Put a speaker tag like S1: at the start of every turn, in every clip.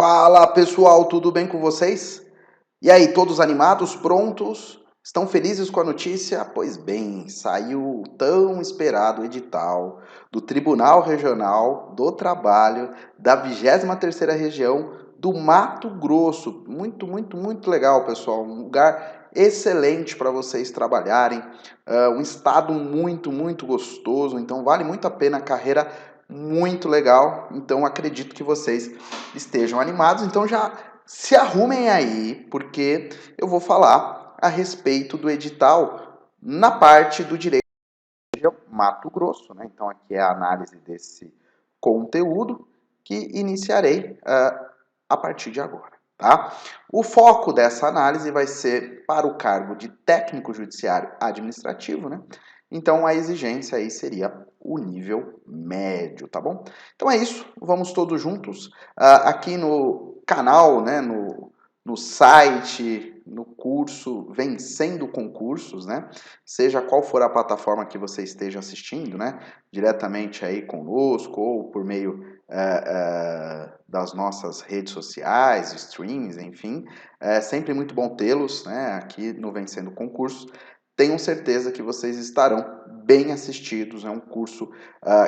S1: Fala pessoal, tudo bem com vocês? E aí, todos animados, prontos? Estão felizes com a notícia? Pois bem, saiu o tão esperado edital do Tribunal Regional do Trabalho da 23ª Região do Mato Grosso. Muito, muito, muito legal, pessoal. Um lugar excelente para vocês trabalharem, um estado muito, muito gostoso. Então, vale muito a pena, a carreira muito legal. Então, acredito que vocês estejam animados. Então, já se arrumem aí, porque eu vou falar a respeito do edital na parte do direito de Mato Grosso, né? Então, aqui é a análise desse conteúdo que iniciarei a partir de agora, tá? O foco dessa análise vai ser para o cargo de técnico judiciário administrativo, né? Então, a exigência aí seria o nível médio, tá bom? Então é isso, vamos todos juntos aqui no canal, né, no site, no curso Vencendo Concursos, né? Seja qual for a plataforma que você esteja assistindo, né? Diretamente aí conosco ou por meio das nossas redes sociais, streams, enfim. É sempre muito bom tê-los, né, aqui no Vencendo Concursos. Tenham certeza que vocês estarão bem assistidos. É um curso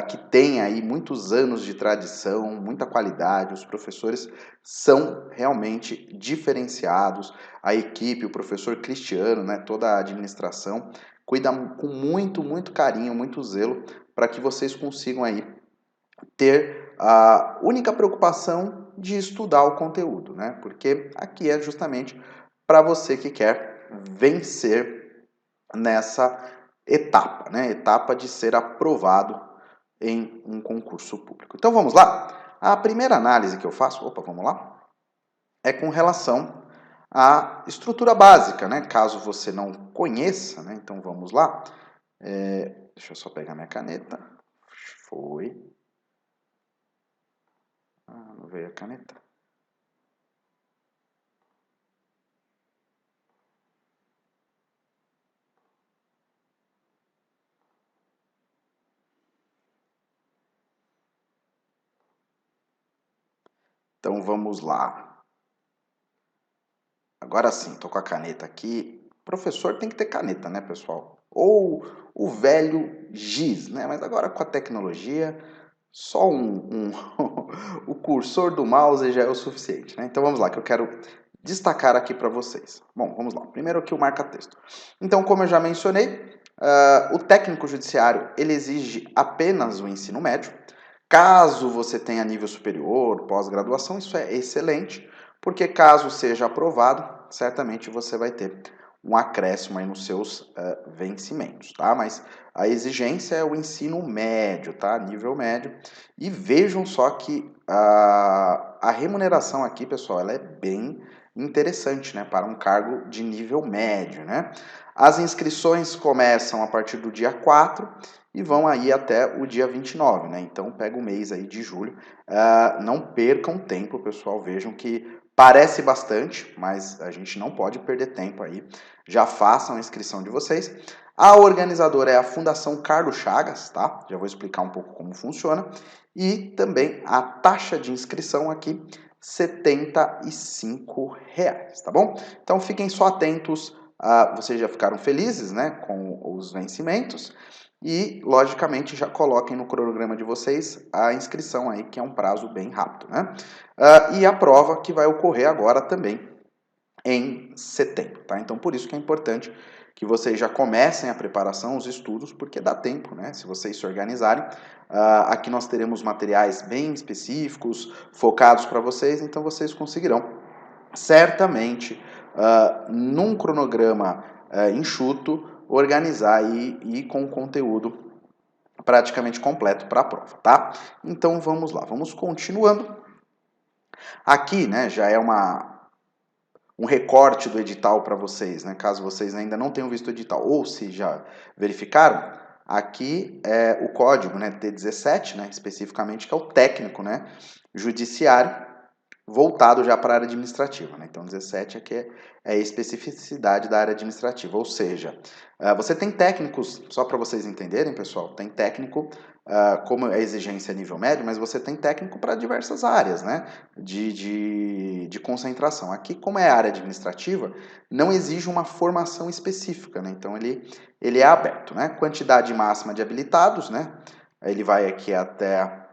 S1: que tem aí muitos anos de tradição, muita qualidade. Os professores são realmente diferenciados. A equipe, o professor Cristiano, né, toda a administração, cuida com muito, muito carinho, muito zelo, para que vocês consigam aí ter a única preocupação de estudar o conteúdo, né? Porque aqui é justamente para você que quer vencer nessa etapa, né? Etapa de ser aprovado em um concurso público. Então vamos lá? A primeira análise que eu faço, vamos lá? É com relação à estrutura básica, né? Caso você não conheça, né? Então vamos lá. Deixa eu só pegar minha caneta. Foi. Não veio a caneta. Então vamos lá. Agora sim, tô com a caneta aqui. Professor tem que ter caneta, né, pessoal? Ou o velho giz, né? Mas agora com a tecnologia, só o cursor do mouse já é o suficiente, né? Então vamos lá, que eu quero destacar aqui para vocês. Bom, vamos lá. Primeiro aqui o marca-texto. Então, como eu já mencionei, o técnico judiciário ele exige apenas o ensino médio. Caso você tenha nível superior, pós-graduação, isso é excelente, porque caso seja aprovado, certamente você vai ter um acréscimo aí nos seus vencimentos, tá? Mas a exigência é o ensino médio, tá? Nível médio. E vejam só que a remuneração aqui, pessoal, ela é bem interessante, né? Para um cargo de nível médio, né? As inscrições começam a partir do dia 4 e vão aí até o dia 29, né? Então pega o mês aí de julho. Não percam tempo, pessoal. Vejam que parece bastante, mas a gente não pode perder tempo aí. Já façam a inscrição de vocês. A organizadora é a Fundação Carlos Chagas, tá? Já vou explicar um pouco como funciona. E também a taxa de inscrição aqui, R$ 75, tá bom? Então fiquem só atentos. Vocês já ficaram felizes, né, com os vencimentos. E, logicamente, já coloquem no cronograma de vocês a inscrição aí, que é um prazo bem rápido, né? E a prova que vai ocorrer agora também em setembro, tá? Então, por isso que é importante que vocês já comecem a preparação, os estudos, porque dá tempo, né? Se vocês se organizarem, aqui nós teremos materiais bem específicos, focados para vocês, então vocês conseguirão certamente, num cronograma enxuto, organizar e ir com o conteúdo praticamente completo para a prova, tá? Então vamos lá, vamos continuando. Aqui, né, já é um recorte do edital para vocês, né? Caso vocês ainda não tenham visto o edital ou se já verificaram, aqui é o código, né, T17, né, especificamente, que é o técnico, né, judiciário, voltado já para a área administrativa, né? Então 17 aqui é a especificidade da área administrativa, ou seja, você tem técnicos, só para vocês entenderem, pessoal, tem técnico como a exigência é nível médio, mas você tem técnico para diversas áreas, né, de concentração. Aqui, como é área administrativa, não exige uma formação específica, né, então ele é aberto, né, quantidade máxima de habilitados, né, ele vai aqui até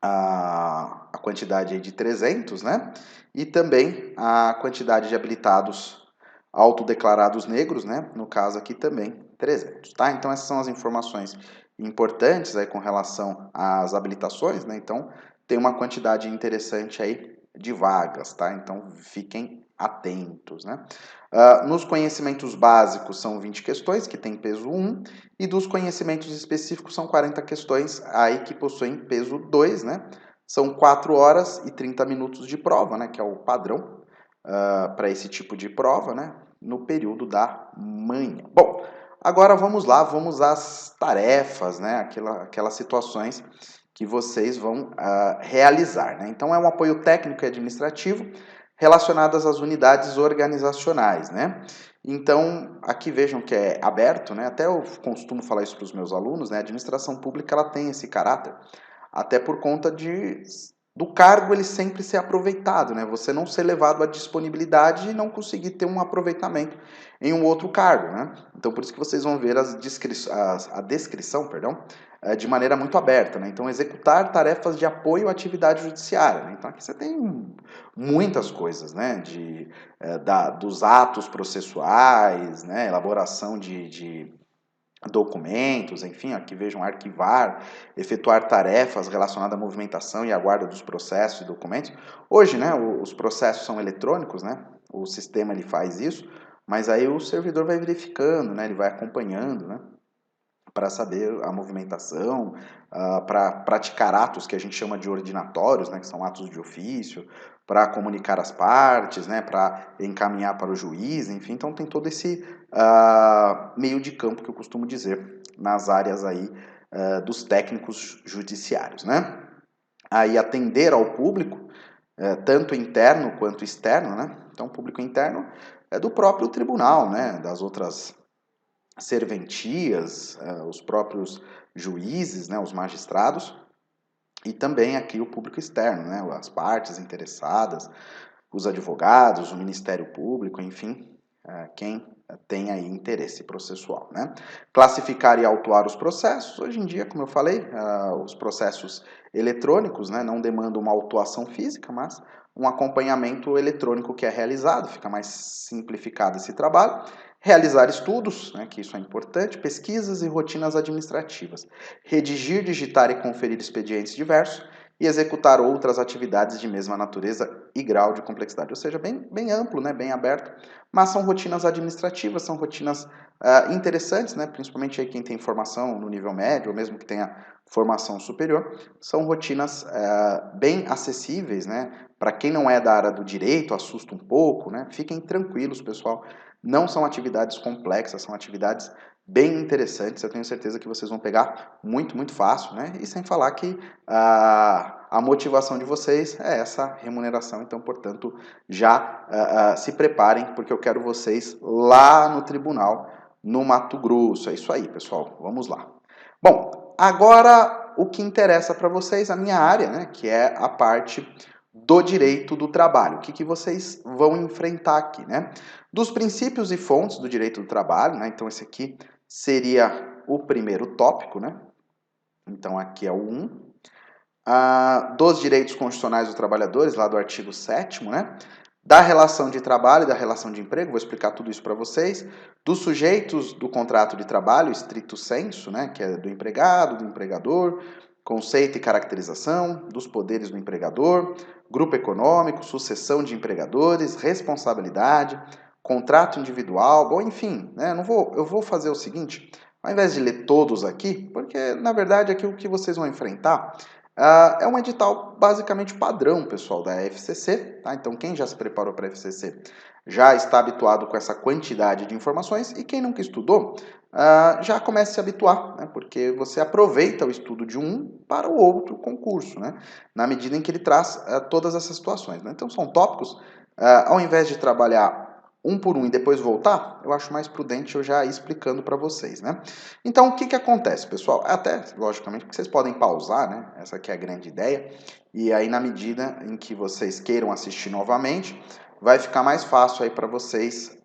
S1: a quantidade aí de 300, né, e também a quantidade de habilitados autodeclarados negros, né, no caso aqui também 300, tá? Então essas são as informações importantes aí com relação às habilitações, né? Então tem uma quantidade interessante aí de vagas, tá? Então fiquem atentos, né? Nos conhecimentos básicos são 20 questões, que tem peso 1, e dos conhecimentos específicos são 40 questões, aí que possuem peso 2, né? São 4 horas e 30 minutos de prova, né? Que é o padrão para esse tipo de prova, né? No período da manhã. Bom, agora vamos lá, vamos às tarefas, né? Aquelas situações que vocês vão realizar, né? Então, é um apoio técnico e administrativo relacionadas às unidades organizacionais, né? Então, aqui vejam que é aberto, né? Até eu costumo falar isso para os meus alunos, né? A administração pública, ela tem esse caráter, até por conta do cargo ele sempre ser aproveitado, né? Você não ser levado à disponibilidade e não conseguir ter um aproveitamento em um outro cargo, né? Então, por isso que vocês vão ver a descrição, perdão, de maneira muito aberta, né? Então, executar tarefas de apoio à atividade judiciária, né? Então, aqui você tem muitas coisas, né? Dos atos processuais, né? Elaboração de documentos, enfim, aqui vejam arquivar, efetuar tarefas relacionadas à movimentação e à guarda dos processos e documentos. Hoje, né, os processos são eletrônicos, né? O sistema ele faz isso, mas aí o servidor vai verificando, né? Ele vai acompanhando, né? Para saber a movimentação, para praticar atos que a gente chama de ordinatórios, né, que são atos de ofício, para comunicar as partes, né, para encaminhar para o juiz, enfim, então tem todo esse meio de campo que eu costumo dizer nas áreas aí dos técnicos judiciários, né? Aí atender ao público, tanto interno quanto externo, né? Então, o público interno é do próprio tribunal, né, das outras serventias, os próprios juízes, né, os magistrados, e também aqui o público externo, né, as partes interessadas, os advogados, o Ministério Público, enfim, quem tem aí interesse processual, né? Classificar e autuar os processos. Hoje em dia, como eu falei, os processos eletrônicos, né, não demandam uma autuação física, mas um acompanhamento eletrônico que é realizado, fica mais simplificado esse trabalho. Realizar estudos, né, que isso é importante, pesquisas e rotinas administrativas. Redigir, digitar e conferir expedientes diversos e executar outras atividades de mesma natureza e grau de complexidade. Ou seja, bem amplo, né, bem aberto, mas são rotinas administrativas, são rotinas interessantes, né, principalmente aí quem tem formação no nível médio, ou mesmo que tenha formação superior, são rotinas bem acessíveis, né, para quem não é da área do direito, assusta um pouco, né, fiquem tranquilos, pessoal, não são atividades complexas, são atividades bem interessantes, eu tenho certeza que vocês vão pegar muito, muito fácil, né? E sem falar que a motivação de vocês é essa remuneração, então, portanto, já se preparem, porque eu quero vocês lá no tribunal, no Mato Grosso. É isso aí, pessoal, vamos lá. Bom, agora o que interessa para vocês, a minha área, né, que é a parte do direito do trabalho. O que vocês vão enfrentar aqui, né? Dos princípios e fontes do direito do trabalho, né? Então, esse aqui seria o primeiro tópico, né? Então, aqui é o 1. Dos direitos constitucionais dos trabalhadores, lá do artigo 7º, né? Da relação de trabalho e da relação de emprego, vou explicar tudo isso para vocês. Dos sujeitos do contrato de trabalho, estricto sensu, né? Que é do empregado, do empregador, conceito e caracterização, dos poderes do empregador, grupo econômico, sucessão de empregadores, responsabilidade, contrato individual, bom, enfim, né? Eu vou fazer o seguinte, ao invés de ler todos aqui, porque na verdade aqui o que vocês vão enfrentar é um edital basicamente padrão, pessoal, da FCC, tá? Então quem já se preparou para a FCC já está habituado com essa quantidade de informações e quem nunca estudou já comece a se habituar, né? Porque você aproveita o estudo de um para o outro concurso, né? Na medida em que ele traz todas essas situações, né? Então são tópicos, ao invés de trabalhar um por um e depois voltar, eu acho mais prudente eu já ir explicando para vocês, né? Então, o que que acontece, pessoal? Até, logicamente, que vocês podem pausar, né? Essa aqui é a grande ideia. E aí, na medida em que vocês queiram assistir novamente, vai ficar mais fácil aí para vocês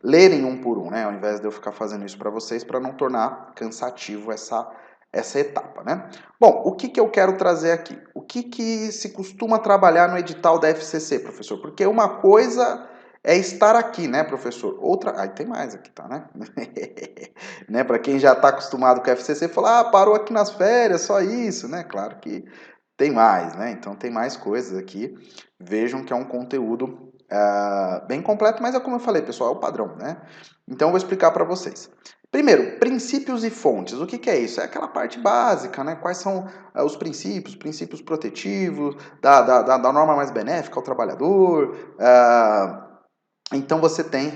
S1: lerem um por um, né? Ao invés de eu ficar fazendo isso para vocês, para não tornar cansativo essa etapa, né? Bom, o que que eu quero trazer aqui? O que que se costuma trabalhar no edital da FCC, professor? Porque uma coisa é estar aqui, né, professor? Outra, aí tem mais aqui, tá, né? Né? Para quem já está acostumado com a FCC, fala, parou aqui nas férias, só isso, né? Claro que tem mais, né? Então tem mais coisas aqui. Vejam que é um conteúdo bem completo, mas é como eu falei, pessoal, é o padrão, né? Então eu vou explicar para vocês. Primeiro, princípios e fontes. O que que é isso? É aquela parte básica, né? Quais são os princípios protetivos, da norma mais benéfica ao trabalhador. Então você tem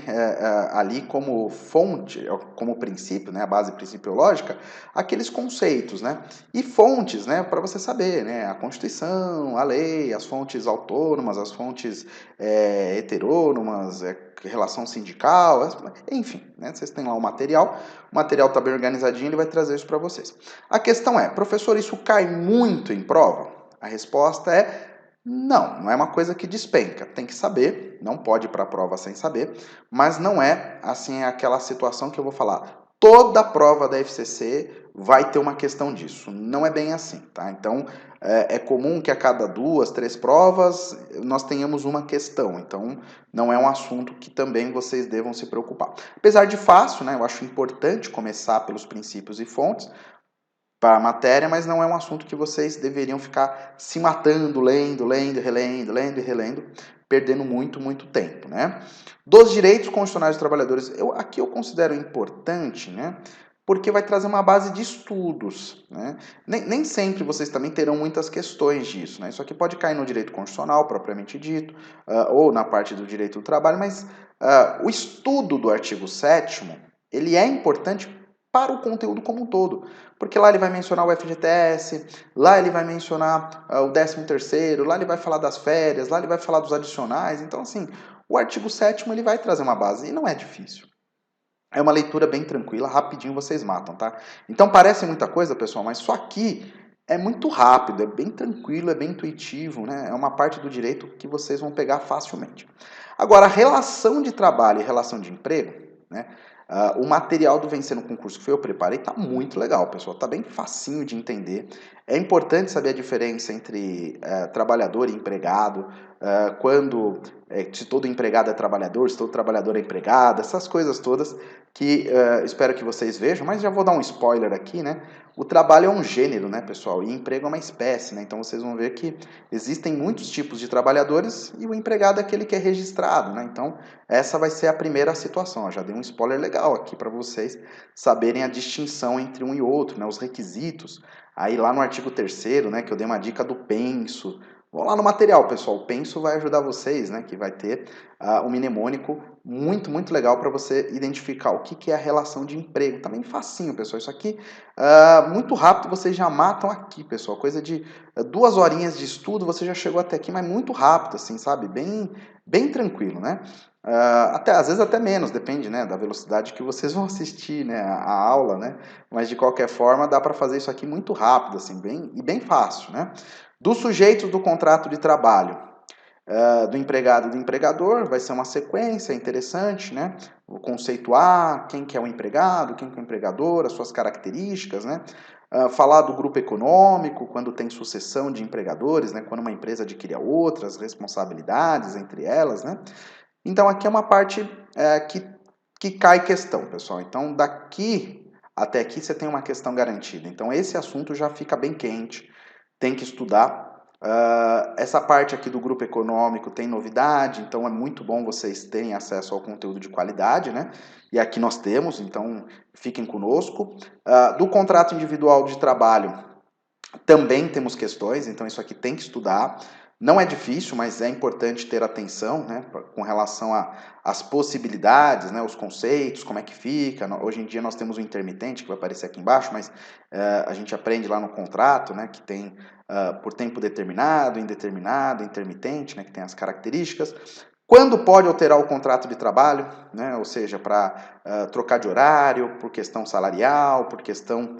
S1: ali como fonte, como princípio, né, a base principiológica, aqueles conceitos, né, e fontes, né, para você saber, né, a Constituição, a lei, as fontes autônomas, as fontes heterônomas, relação sindical, enfim, né, vocês têm lá o material está bem organizadinho, ele vai trazer isso para vocês. A questão é, professor, isso cai muito em prova? A resposta é não, não é uma coisa que despenca. Tem que saber, não pode ir para a prova sem saber, mas não é assim aquela situação que eu vou falar. Toda prova da FCC vai ter uma questão disso. Não é bem assim, tá? Então é comum que a cada 2, 3 provas nós tenhamos uma questão. Então não é um assunto que também vocês devam se preocupar. Apesar de fácil, né? Eu acho importante começar pelos princípios e fontes para a matéria, mas não é um assunto que vocês deveriam ficar se matando, lendo e relendo, perdendo muito tempo, né? Dos direitos constitucionais dos trabalhadores, aqui eu considero importante, né? Porque vai trazer uma base de estudos, né? Nem sempre vocês também terão muitas questões disso, né? Isso aqui pode cair no direito constitucional, propriamente dito, ou na parte do direito do trabalho, mas o estudo do artigo 7º, ele é importante para o conteúdo como um todo. Porque lá ele vai mencionar o FGTS, lá ele vai mencionar o 13º, lá ele vai falar das férias, lá ele vai falar dos adicionais. Então, assim, o artigo 7º ele vai trazer uma base e não é difícil. É uma leitura bem tranquila, rapidinho vocês matam, tá? Então parece muita coisa, pessoal, mas só aqui é muito rápido, é bem tranquilo, é bem intuitivo, né? É uma parte do direito que vocês vão pegar facilmente. Agora, relação de trabalho e relação de emprego, né? O material do Vencendo o Concurso que eu preparei tá muito legal, pessoal. Tá bem facinho de entender. É importante saber a diferença entre trabalhador e empregado, quando se todo empregado é trabalhador, se todo trabalhador é empregado, essas coisas todas que espero que vocês vejam, mas já vou dar um spoiler aqui, né? O trabalho é um gênero, né, pessoal? E emprego é uma espécie, né? Então vocês vão ver que existem muitos tipos de trabalhadores e o empregado é aquele que é registrado, né? Então essa vai ser a primeira situação. Eu já dei um spoiler legal aqui para vocês saberem a distinção entre um e outro, né? Os requisitos. Aí lá no artigo 3º, né, que eu dei uma dica do penso. Vão lá no material, pessoal. O penso vai ajudar vocês, né? Que vai ter um mnemônico muito legal para você identificar o que é a relação de emprego. Também facinho, pessoal. Isso aqui, muito rápido, vocês já matam aqui, pessoal. Coisa de 2 horinhas de estudo, você já chegou até aqui, mas muito rápido, assim, sabe? Bem tranquilo, né? Às vezes até menos, depende, né, da velocidade que vocês vão assistir, né, a aula, né? Mas de qualquer forma, dá para fazer isso aqui muito rápido, assim, bem fácil, né? Dos sujeitos do contrato de trabalho, do empregado e do empregador, vai ser uma sequência interessante, né? Vou conceituar quem que é o empregado, quem que é o empregador, as suas características, né? Falar do grupo econômico, quando tem sucessão de empregadores, né? Quando uma empresa adquire a outra, as responsabilidades entre elas, né? Então aqui é uma parte que cai questão, pessoal. Então daqui até aqui você tem uma questão garantida. Então esse assunto já fica bem quente, tem que estudar. Essa parte aqui do grupo econômico tem novidade, então é muito bom vocês terem acesso ao conteúdo de qualidade, né? E aqui nós temos, então fiquem conosco. Do contrato individual de trabalho também temos questões, então isso aqui tem que estudar. Não é difícil, mas é importante ter atenção, né, com relação às possibilidades, né, os conceitos, como é que fica. Hoje em dia nós temos o intermitente, que vai aparecer aqui embaixo, mas a gente aprende lá no contrato, né, que tem por tempo determinado, indeterminado, intermitente, né, que tem as características. Quando pode alterar o contrato de trabalho, né? Ou seja, para trocar de horário, por questão salarial, por questão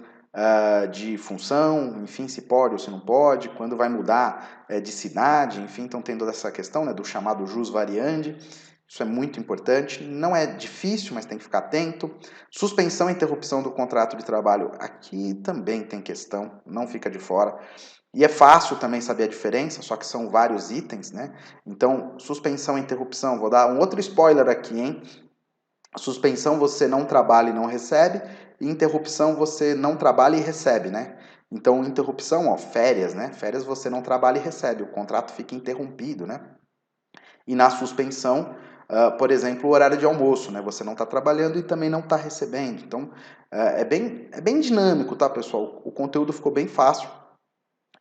S1: de função, enfim, se pode ou se não pode, quando vai mudar de cidade, enfim, estão tendo essa questão, né, do chamado jus variandi. Isso é muito importante, não é difícil, mas tem que ficar atento. Suspensão e interrupção do contrato de trabalho, aqui também tem questão, não fica de fora. E é fácil também saber a diferença, só que são vários itens, né? Então, suspensão e interrupção, vou dar um outro spoiler aqui, hein? Suspensão você não trabalha e não recebe, e interrupção você não trabalha e recebe, né? Então, interrupção, ó, férias, né? Férias você não trabalha e recebe, o contrato fica interrompido, né? E na suspensão, por exemplo, o horário de almoço, né? Você não está trabalhando e também não está recebendo. Então, é bem dinâmico, tá, pessoal? O conteúdo ficou bem fácil.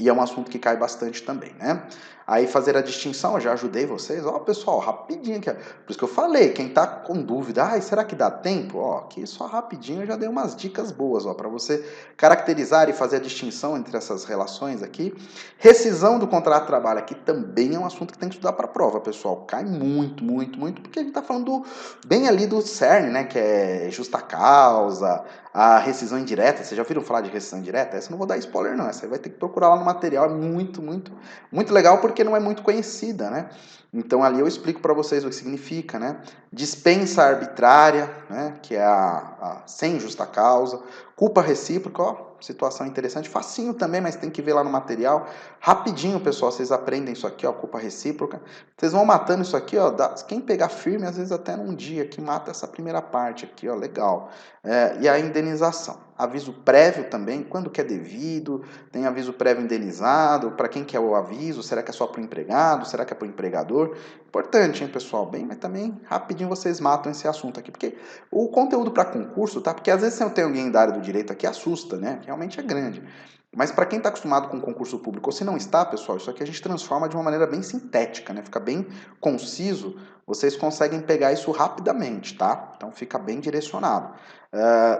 S1: E é um assunto que cai bastante também, né? Aí fazer a distinção, eu já ajudei vocês. Ó, pessoal, rapidinho aqui. Por isso que eu falei, quem tá com dúvida, será que dá tempo? Ó, aqui só rapidinho eu já dei umas dicas boas, ó, para você caracterizar e fazer a distinção entre essas relações aqui. Rescisão do contrato de trabalho aqui também é um assunto que tem que estudar para a prova, pessoal. Cai muito, muito, muito, porque a gente tá falando bem ali do cerne, né, que é justa causa, a rescisão indireta. Vocês já ouviram falar de rescisão indireta? Essa eu não vou dar spoiler não, essa aí vai ter que procurar lá no material, é muito, muito, muito legal porque não é muito conhecida, né? Então ali eu explico para vocês o que significa, né? Dispensa arbitrária, né? Que é a sem justa causa. Culpa recíproca, ó, situação interessante, facinho também, mas tem que ver lá no material. Rapidinho, pessoal, vocês aprendem isso aqui, ó, culpa recíproca. Vocês vão matando isso aqui, ó, quem pegar firme, às vezes até num dia que mata essa primeira parte aqui, ó, legal. E a indenização. Aviso prévio também, quando que é devido, tem aviso prévio indenizado, para quem que é o aviso, será que é só para o empregado, será que é para o empregador? Importante, hein, pessoal? Bem, mas também rapidinho vocês matam esse assunto aqui, porque o conteúdo para concurso, tá? Porque às vezes se tem alguém da área do direito aqui, assusta, né? Realmente é grande. Mas para quem está acostumado com concurso público, ou se não está, pessoal, isso aqui a gente transforma de uma maneira bem sintética, né? Fica bem conciso, vocês conseguem pegar isso rapidamente, tá? Então fica bem direcionado.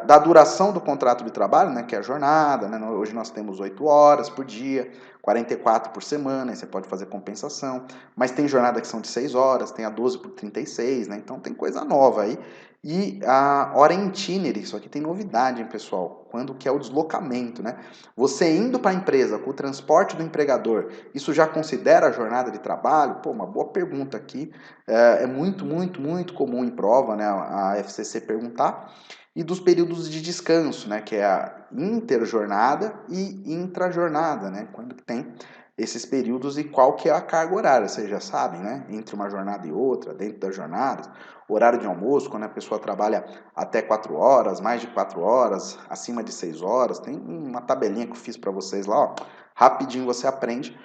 S1: Da duração do contrato de trabalho, né, que é a jornada, né? Hoje nós temos 8 horas por dia, 44 por semana, aí você pode fazer compensação, mas tem jornada que são de 6 horas, tem a 12 por 36, né? Então tem coisa nova aí. E a hora em itinere, isso aqui tem novidade, hein, pessoal? Quando que é o deslocamento, né? Você indo para a empresa com o transporte do empregador, isso já considera a jornada de trabalho? Pô, uma boa pergunta aqui. É muito, muito, muito comum em prova, né? A FCC perguntar. E dos períodos de descanso, né? Que é a interjornada e intrajornada, né? Quando tem esses períodos e qual que é a carga horária, vocês já sabem, né? Entre uma jornada e outra, dentro das jornadas, horário de almoço, quando a pessoa trabalha até 4 horas, mais de 4 horas, acima de 6 horas, tem uma tabelinha que eu fiz para vocês lá, ó. Rapidinho você aprende,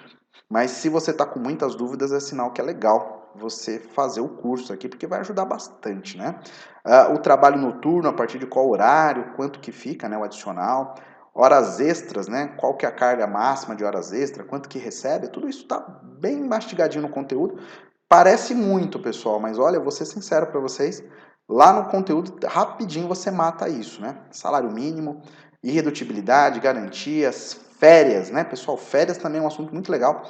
S1: mas se você está com muitas dúvidas, é sinal que é legal você fazer o curso aqui, porque vai ajudar bastante, né? O trabalho noturno, a partir de qual horário, quanto que fica, né, o adicional, horas extras, né, qual que é a carga máxima de horas extras, quanto que recebe, tudo isso está bem mastigadinho no conteúdo. Parece muito, pessoal, mas olha, eu vou ser sincero para vocês, lá no conteúdo, rapidinho você mata isso, né? Salário mínimo, irredutibilidade, garantias, férias, né, pessoal? Férias também é um assunto muito legal.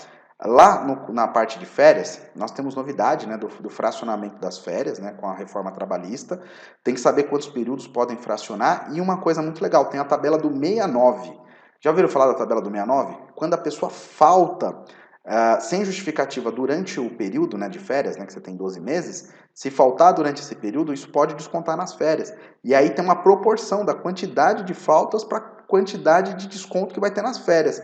S1: Lá na parte de férias, nós temos novidade, né, do fracionamento das férias, né, com a reforma trabalhista. Tem que saber quantos períodos podem fracionar. E uma coisa muito legal, tem a tabela do 69. Já ouviram falar da tabela do 69? Quando a pessoa falta sem justificativa durante o período, né, de férias, né, que você tem 12 meses, se faltar durante esse período, isso pode descontar nas férias. E aí tem uma proporção da quantidade de faltas para a quantidade de desconto que vai ter nas férias.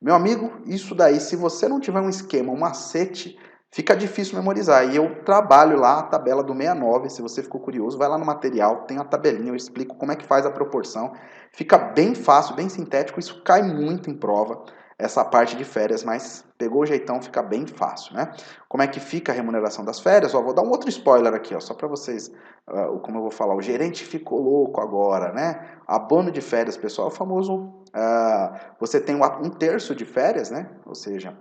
S1: Meu amigo, isso daí, se você não tiver um esquema, um macete, fica difícil memorizar. E eu trabalho lá a tabela do 69, se você ficou curioso, vai lá no material, tem a tabelinha, eu explico como é que faz a proporção. Fica bem fácil, bem sintético, isso cai muito em prova, essa parte de férias, mas pegou o jeitão, fica bem fácil, né? Como é que fica a remuneração das férias? Ó, vou dar um outro spoiler aqui, ó, só para vocês, como eu vou falar, o gerente ficou louco agora, né? Abono de férias, pessoal, é o famoso, você tem um terço de férias, né? Ou seja,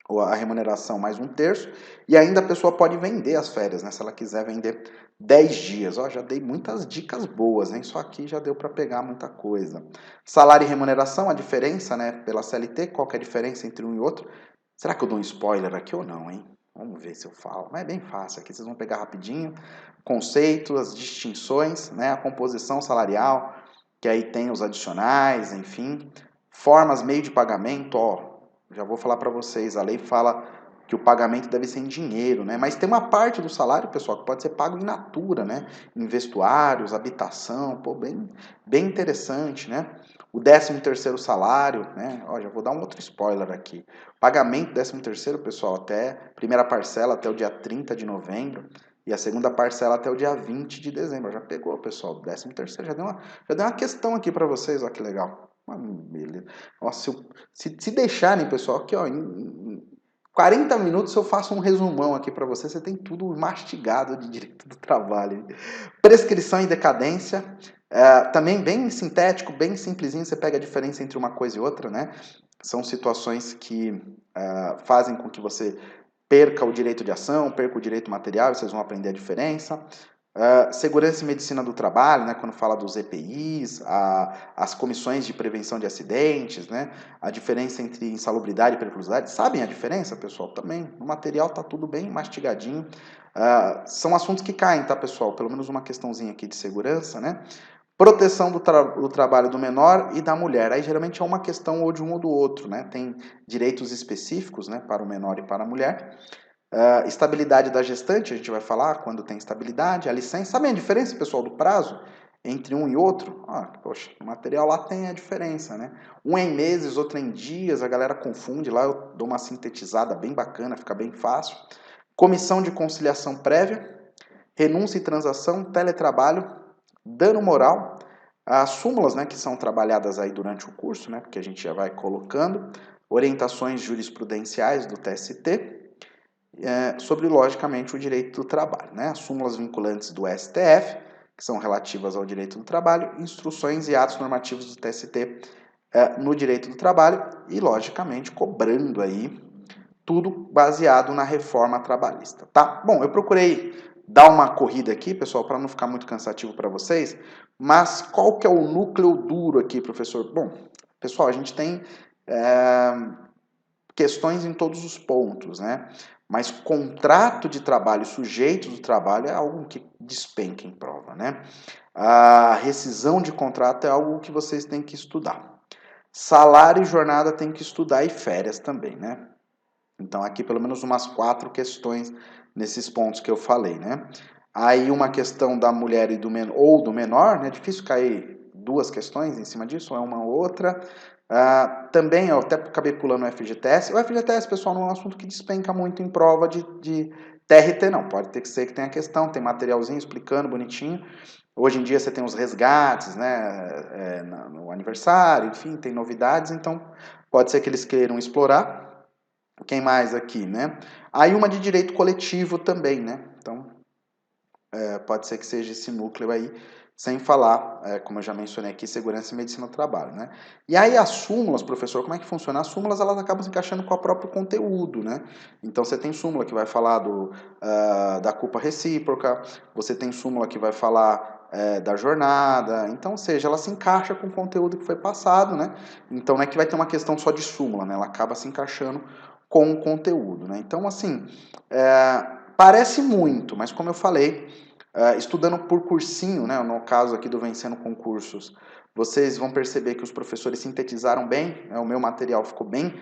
S1: a remuneração mais um terço, e ainda a pessoa pode vender as férias, né? Se ela quiser vender 10 dias. Ó, já dei muitas dicas boas, hein? Só aqui já deu para pegar muita coisa. Salário e remuneração, a diferença, né? Pela CLT, qual que é a diferença entre um e outro? Será que eu dou um spoiler aqui ou não, hein? Vamos ver se eu falo. Mas é bem fácil aqui, vocês vão pegar rapidinho. Conceito, as distinções, né? A composição salarial, que aí tem os adicionais, enfim. Formas, meio de pagamento, ó. Já vou falar para vocês, a lei fala que o pagamento deve ser em dinheiro, né? Mas tem uma parte do salário, pessoal, que pode ser pago in natura, né? Em vestuários, habitação, pô, bem interessante, né? O 13º salário, né? Ó, já vou dar um outro spoiler aqui. Pagamento 13º, pessoal, até primeira parcela até o dia 30 de novembro e a segunda parcela até o dia 20 de dezembro. Já pegou, pessoal, 13º, já deu uma questão aqui para vocês, ó que legal. Beleza. Nossa, se deixarem, pessoal, aqui ó, em 40 minutos eu faço um resumão aqui para vocês, você tem tudo mastigado de direito do trabalho. Prescrição e decadência, também bem sintético, bem simplesinho, você pega a diferença entre uma coisa e outra, né? São situações que fazem com que você perca o direito de ação, perca o direito material, e vocês vão aprender a diferença. Segurança e medicina do trabalho, né, quando fala dos EPIs, as comissões de prevenção de acidentes, né, a diferença entre insalubridade e periculosidade. Sabem a diferença, pessoal? Também. No material está tudo bem mastigadinho. São assuntos que caem, tá, pessoal? Pelo menos uma questãozinha aqui de segurança, né? Proteção do trabalho do menor e da mulher. Aí geralmente é uma questão ou de um ou do outro, né? Tem direitos específicos, né, para o menor e para a mulher. Estabilidade da gestante, a gente vai falar quando tem estabilidade. A licença, sabem a diferença, pessoal, do prazo entre um e outro? Poxa, o material lá tem a diferença, né? Um é em meses, outro é em dias, a galera confunde. Lá eu dou uma sintetizada bem bacana, fica bem fácil. Comissão de conciliação prévia, renúncia e transação, teletrabalho, dano moral, as súmulas, né, que são trabalhadas aí durante o curso, né, porque a gente já vai colocando, orientações jurisprudenciais do TST, sobre, logicamente, o direito do trabalho, né, as súmulas vinculantes do STF, que são relativas ao direito do trabalho, instruções e atos normativos do TST no direito do trabalho e, logicamente, cobrando aí tudo baseado na reforma trabalhista, tá? Bom, eu procurei dar uma corrida aqui, pessoal, para não ficar muito cansativo para vocês, mas qual que é o núcleo duro aqui, professor? Bom, pessoal, a gente tem questões em todos os pontos, né? Mas contrato de trabalho, sujeito do trabalho é algo que despenca em prova, né? A rescisão de contrato é algo que vocês têm que estudar. Salário e jornada tem que estudar e férias também, né? Então, aqui pelo menos umas 4 questões nesses pontos que eu falei, né? Aí uma questão da mulher e ou do menor, né? Difícil cair 2 questões em cima disso, ou é uma ou outra. Também, eu até acabei pulando o FGTS. O FGTS, pessoal, não é um assunto que despenca muito em prova de TRT, não. Pode ter que ser que tenha questão, tem materialzinho explicando bonitinho. Hoje em dia você tem os resgates, né? No aniversário, enfim, tem novidades, então pode ser que eles queiram explorar. Quem mais aqui, né? Aí uma de direito coletivo também, né? Então, pode ser que seja esse núcleo aí, sem falar, como eu já mencionei aqui, segurança e medicina do trabalho, né? E aí as súmulas, professor, como é que funciona? As súmulas, elas acabam se encaixando com o próprio conteúdo, né? Então, você tem súmula que vai falar da culpa recíproca, você tem súmula que vai falar da jornada, então, ou seja, ela se encaixa com o conteúdo que foi passado, né? Então, não é que vai ter uma questão só de súmula, né? Ela acaba se encaixando com o conteúdo, né? Então, assim, parece muito, mas como eu falei, estudando por cursinho, né, no caso aqui do Vencendo Concursos, vocês vão perceber que os professores sintetizaram bem, né, o meu material ficou bem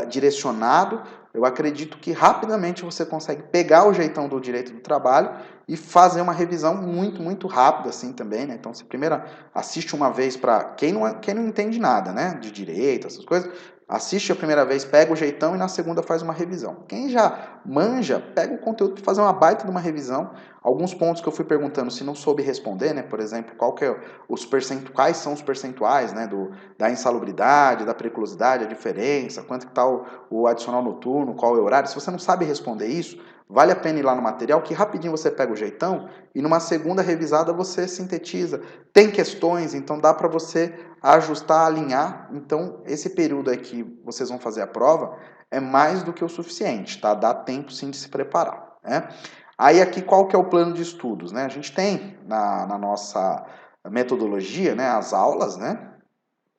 S1: direcionado. Eu acredito que rapidamente você consegue pegar o jeitão do direito do trabalho e fazer uma revisão muito, muito rápida assim também, né? Então, você primeiro assiste uma vez para quem não entende nada, né, de direito, essas coisas, assiste a primeira vez, pega o jeitão e na segunda faz uma revisão. Quem já manja, pega o conteúdo para fazer uma baita de uma revisão. Alguns pontos que eu fui perguntando, se não soube responder, né? Por exemplo, quais são os percentuais, né? Da insalubridade, da periculosidade, a diferença, quanto que está o adicional noturno, qual é o horário. Se você não sabe responder isso, vale a pena ir lá no material, que rapidinho você pega o jeitão e numa segunda revisada você sintetiza. Tem questões, então dá para você ajustar, alinhar. Então, esse período aí que vocês vão fazer a prova é mais do que o suficiente, tá? Dá tempo sim de se preparar, né? Aí aqui qual que é o plano de estudos, né? A gente tem na nossa metodologia, né, as aulas, né?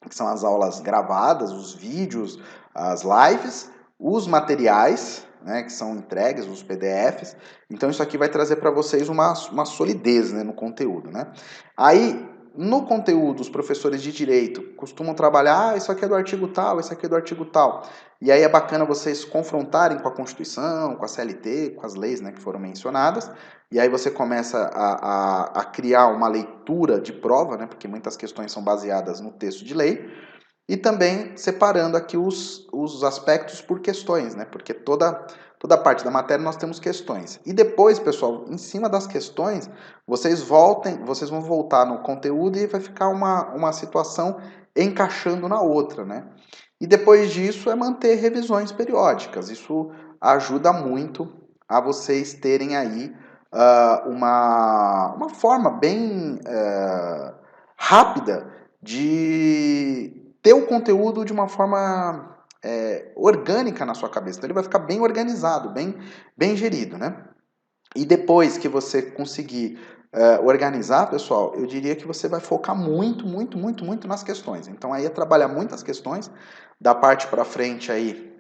S1: Que são as aulas gravadas, os vídeos, as lives, os materiais, né, que são entregues, os PDFs. Então isso aqui vai trazer para vocês uma solidez, né, no conteúdo, né? Aí, no conteúdo, os professores de direito costumam trabalhar, isso aqui é do artigo tal, isso aqui é do artigo tal. E aí é bacana vocês confrontarem com a Constituição, com a CLT, com as leis, né, que foram mencionadas, e aí você começa a criar uma leitura de prova, né, porque muitas questões são baseadas no texto de lei, e também separando aqui os aspectos por questões, né? Porque toda parte da matéria nós temos questões. E depois, pessoal, em cima das questões, vocês vão voltar no conteúdo e vai ficar uma situação encaixando na outra, né? E depois disso é manter revisões periódicas. Isso ajuda muito a vocês terem aí uma forma bem rápida de ter o conteúdo de uma forma orgânica na sua cabeça. Então ele vai ficar bem organizado, bem gerido, né? E depois que você conseguir organizar, pessoal, eu diria que você vai focar muito nas questões. Então aí é trabalhar muitas questões, da parte para frente aí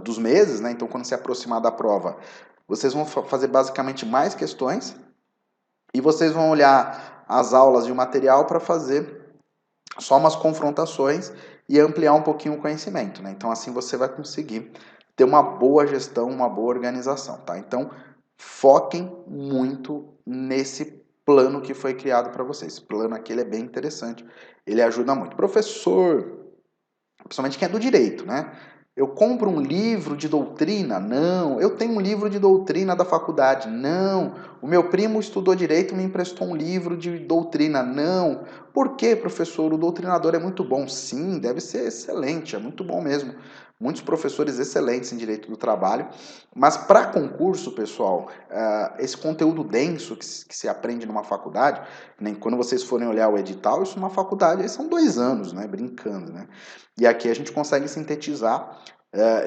S1: dos meses, né? Então quando se aproximar da prova, vocês vão fazer basicamente mais questões e vocês vão olhar as aulas e o material para fazer só umas confrontações e ampliar um pouquinho o conhecimento, né? Então assim você vai conseguir ter uma boa gestão, uma boa organização, tá? Então foquem muito nesse plano que foi criado para vocês. Esse plano aqui ele é bem interessante, ele ajuda muito. Professor, principalmente quem é do direito, né? Eu compro um livro de doutrina? Não. Eu tenho um livro de doutrina da faculdade? Não. O meu primo estudou direito e me emprestou um livro de doutrina? Não. Por quê, professor? O doutrinador é muito bom. Sim, deve ser excelente, é muito bom mesmo. Muitos professores excelentes em direito do trabalho. Mas para concurso, pessoal, esse conteúdo denso que se aprende numa faculdade, né, quando vocês forem olhar o edital, isso numa faculdade são 2 anos, né? Brincando, né? E aqui a gente consegue sintetizar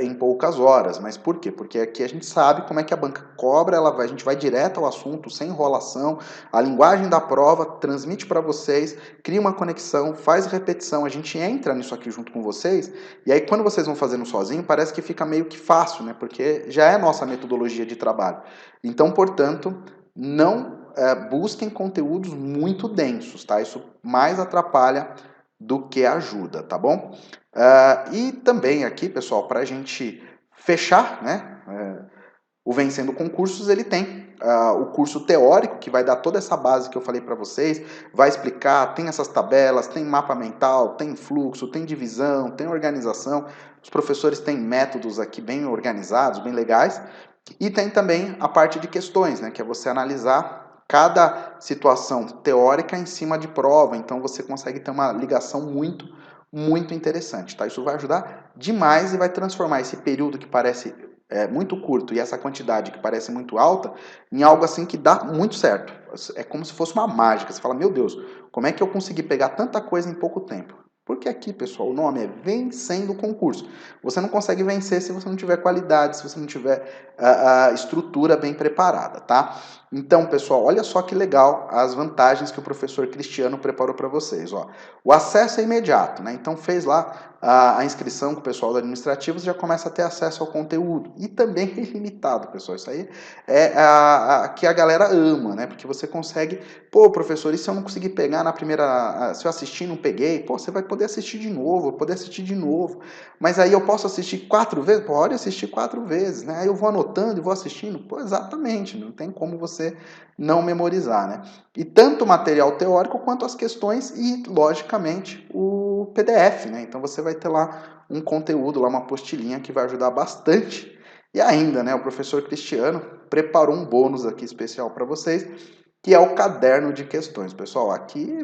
S1: em poucas horas. Mas por quê? Porque aqui a gente sabe como é que a banca cobra, a gente vai direto ao assunto, sem enrolação, a linguagem da prova transmite para vocês, cria uma conexão, faz repetição, a gente entra nisso aqui junto com vocês, e aí quando vocês vão fazendo sozinho, parece que fica meio que fácil, né? Porque já é a nossa metodologia de trabalho. Então, portanto, não busquem conteúdos muito densos, tá? Isso mais atrapalha do que ajuda, tá bom? E também aqui, pessoal, para a gente fechar, né? O Vencendo Concursos, ele tem o curso teórico, que vai dar toda essa base que eu falei para vocês, vai explicar, tem essas tabelas, tem mapa mental, tem fluxo, tem divisão, tem organização. Os professores têm métodos aqui bem organizados, bem legais. E tem também a parte de questões, né? Que é você analisar cada situação teórica em cima de prova. Então você consegue ter uma ligação muito interessante, tá? Isso vai ajudar demais e vai transformar esse período que parece muito curto e essa quantidade que parece muito alta em algo assim que dá muito certo. É como se fosse uma mágica. Você fala, meu Deus, como é que eu consegui pegar tanta coisa em pouco tempo? Porque aqui, pessoal, o nome é Vencendo o Concurso. Você não consegue vencer se você não tiver qualidade, se você não tiver a estrutura bem preparada, tá? Então, pessoal, olha só que legal as vantagens que o professor Cristiano preparou para vocês. Ó. O acesso é imediato, né? Então fez lá a inscrição com o pessoal do administrativo, você já começa a ter acesso ao conteúdo. E também é ilimitado, pessoal. Isso aí é que a galera ama, né? Porque você consegue, pô, professor, e se eu não conseguir pegar na primeira, se eu assistir e não peguei, pô, você vai poder assistir de novo, poder assistir de novo. Mas aí eu posso assistir 4 vezes? Pode assistir 4 vezes, né? Aí eu vou anotando e vou assistindo? Pô, exatamente, não tem como você não memorizar, né? E tanto o material teórico quanto as questões e, logicamente, o PDF, né? Então você vai ter lá um conteúdo, lá uma apostilinha que vai ajudar bastante. E ainda, né, o professor Cristiano preparou um bônus aqui especial para vocês, que é o caderno de questões. Pessoal, aqui,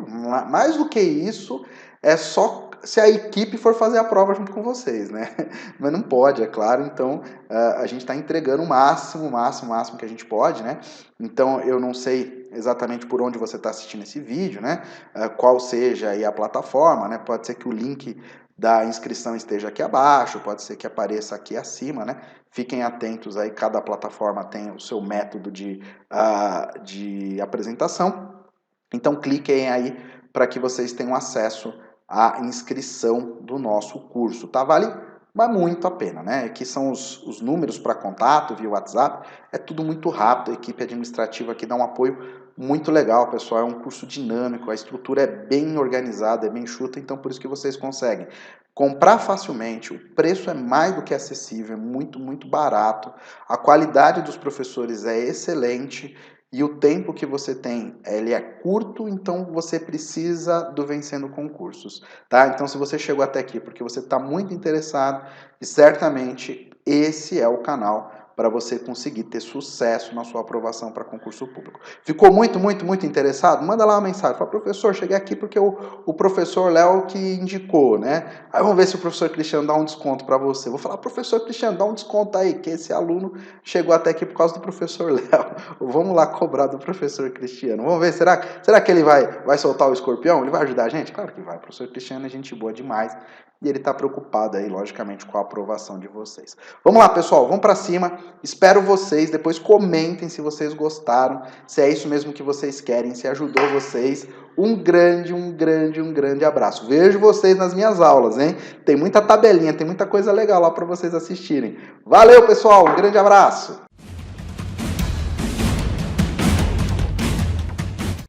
S1: mais do que isso, é só se a equipe for fazer a prova junto com vocês, né? Mas não pode, é claro. Então, a gente está entregando o máximo que a gente pode, né? Então, eu não sei exatamente por onde você está assistindo esse vídeo, né? Qual seja aí a plataforma, né? Pode ser que o link da inscrição esteja aqui abaixo, pode ser que apareça aqui acima, né? Fiquem atentos aí, cada plataforma tem o seu método de apresentação. Então, cliquem aí para que vocês tenham acesso à inscrição do nosso curso, tá? Vale mas muito a pena, né? Aqui são os números para contato via WhatsApp, é tudo muito rápido, a equipe administrativa aqui dá um apoio muito legal, pessoal, é um curso dinâmico, a estrutura é bem organizada, é bem enxuta, então por isso que vocês conseguem comprar facilmente, o preço é mais do que acessível, é muito, muito barato, a qualidade dos professores é excelente, e o tempo que você tem, ele é curto, então você precisa do Vencendo Concursos, tá? Então, se você chegou até aqui porque você está muito interessado, e certamente esse é o canal para você conseguir ter sucesso na sua aprovação para concurso público. Ficou muito, muito, muito interessado? Manda lá uma mensagem. Fala, professor, cheguei aqui porque o professor Léo que indicou, né? Aí vamos ver se o professor Cristiano dá um desconto para você. Vou falar, professor Cristiano, dá um desconto aí, que esse aluno chegou até aqui por causa do professor Léo. Vamos lá cobrar do professor Cristiano. Vamos ver, será que ele vai soltar o escorpião? Ele vai ajudar a gente? Claro que vai. O professor Cristiano é gente boa demais. E ele está preocupado aí, logicamente, com a aprovação de vocês. Vamos lá, pessoal, vamos para cima. Espero vocês. Depois comentem se vocês gostaram, se é isso mesmo que vocês querem, se ajudou vocês. Um grande abraço. Vejo vocês nas minhas aulas, hein? Tem muita tabelinha, tem muita coisa legal lá para vocês assistirem. Valeu, pessoal. Um grande abraço.